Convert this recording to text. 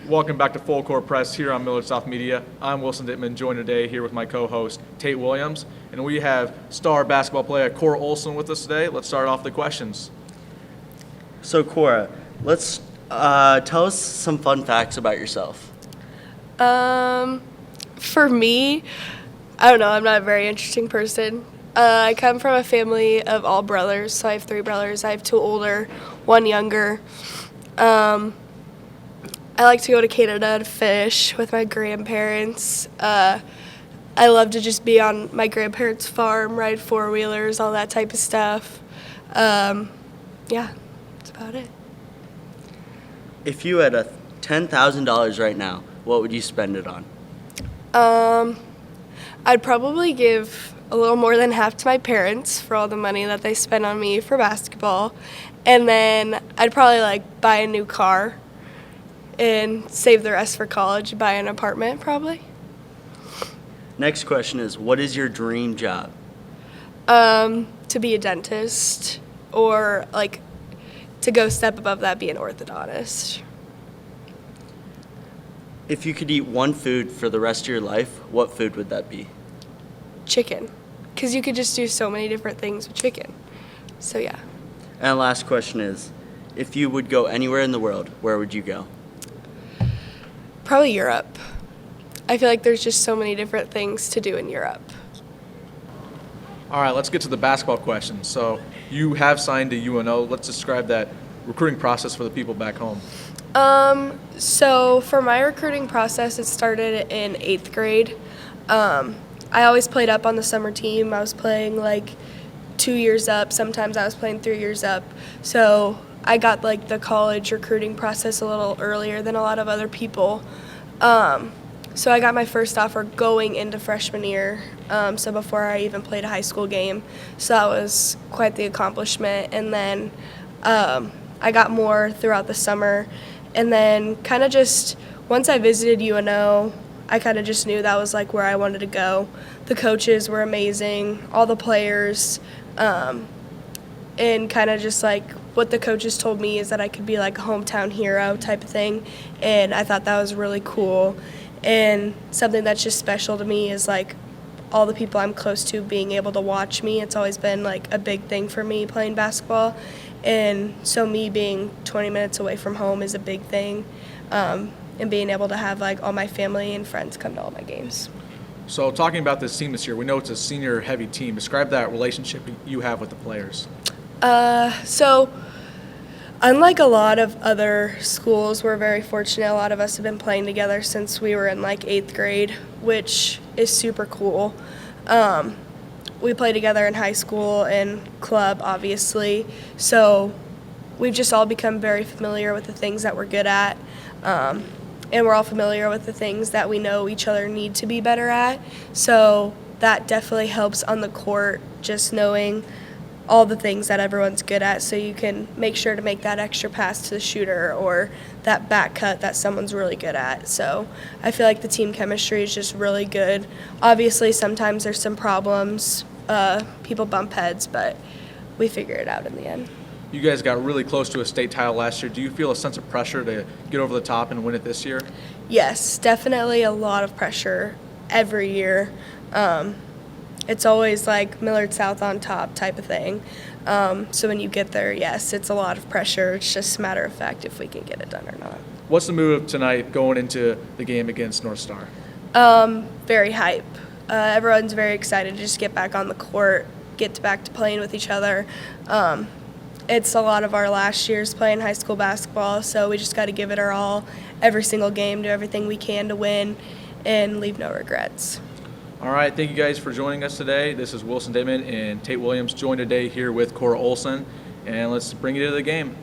Welcome back to Full Court Press here on Millard South Media. I'm Wilson Dittman, joined today here with my co-host Tate Williams, and we have star basketball player Cora Olsen with us today. Let's start off the questions. So Cora, let's tell us some fun facts about yourself. For me, I don't know, I'm not a very interesting person. I come from a family of all brothers, so I have 3 brothers. I have 2 older, 1 younger. I like to go to Canada to fish with my grandparents. I love to just be on my grandparents' farm, ride 4-wheelers, all that type of stuff. Yeah, that's about it. If you had $10,000 right now, what would you spend it on? I'd probably give a little more than half to my parents for all the money that they spend on me for basketball. And then I'd probably buy a new car and save the rest for college, buy an apartment probably. Next question is, what is your dream job? To be a dentist, or to go step above that, be an orthodontist. If you could eat one food for the rest of your life, what food would that be? Chicken, because you could just do so many different things with chicken. So yeah. And last question is, if you would go anywhere in the world, where would you go? Probably Europe. I feel like there's just so many different things to do in Europe. All right, let's get to the basketball questions. So you have signed to UNO. Let's describe that recruiting process for the people back home. So for my recruiting process, it started in 8th grade. I always played up on the summer team. I was playing 2 years up. Sometimes I was playing 3 years up. So I got the college recruiting process a little earlier than a lot of other people. So I got my first offer going into freshman year, so before I even played a high school game. So that was quite the accomplishment. And then I got more throughout the summer. And then kind of just once I visited UNO, I kind of just knew that was where I wanted to go. The coaches were amazing, all the players, and kind of just what the coaches told me is that I could be a hometown hero type of thing, and I thought that was really cool. And something that's just special to me is all the people I'm close to being able to watch me. It's always been a big thing for me playing basketball, and so me being 20 minutes away from home is a big thing, and being able to have all my family and friends come to all my games. So talking about this team this year, we know it's a senior-heavy team. Describe that relationship you have with the players. So unlike a lot of other schools, we're very fortunate. A lot of us have been playing together since we were in 8th grade, which is super cool. We play together in high school and club, obviously. So we've just all become very familiar with the things that we're good at. And we're all familiar with the things that we know each other need to be better at. So that definitely helps on the court, just knowing all the things that everyone's good at, so you can make sure to make that extra pass to the shooter or that back cut that someone's really good at. So I feel like the team chemistry is just really good. Obviously, sometimes there's some problems. People bump heads, but we figure it out in the end. You guys got really close to a state title last year. Do you feel a sense of pressure to get over the top and win it this year? Yes, definitely a lot of pressure every year. It's always Millard South on top type of thing. So when you get there, yes, it's a lot of pressure. It's just a matter of fact if we can get it done or not. What's the move tonight going into the game against North Star? Very hype. Everyone's very excited to just get back on the court, get back to playing with each other. It's a lot of our last years playing high school basketball, so we just got to give it our all every single game, do everything we can to win, and leave no regrets. All right, thank you guys for joining us today. This is Wilson Dittman and Tate Williams, joined today here with Cora Olsen, and let's bring you to the game.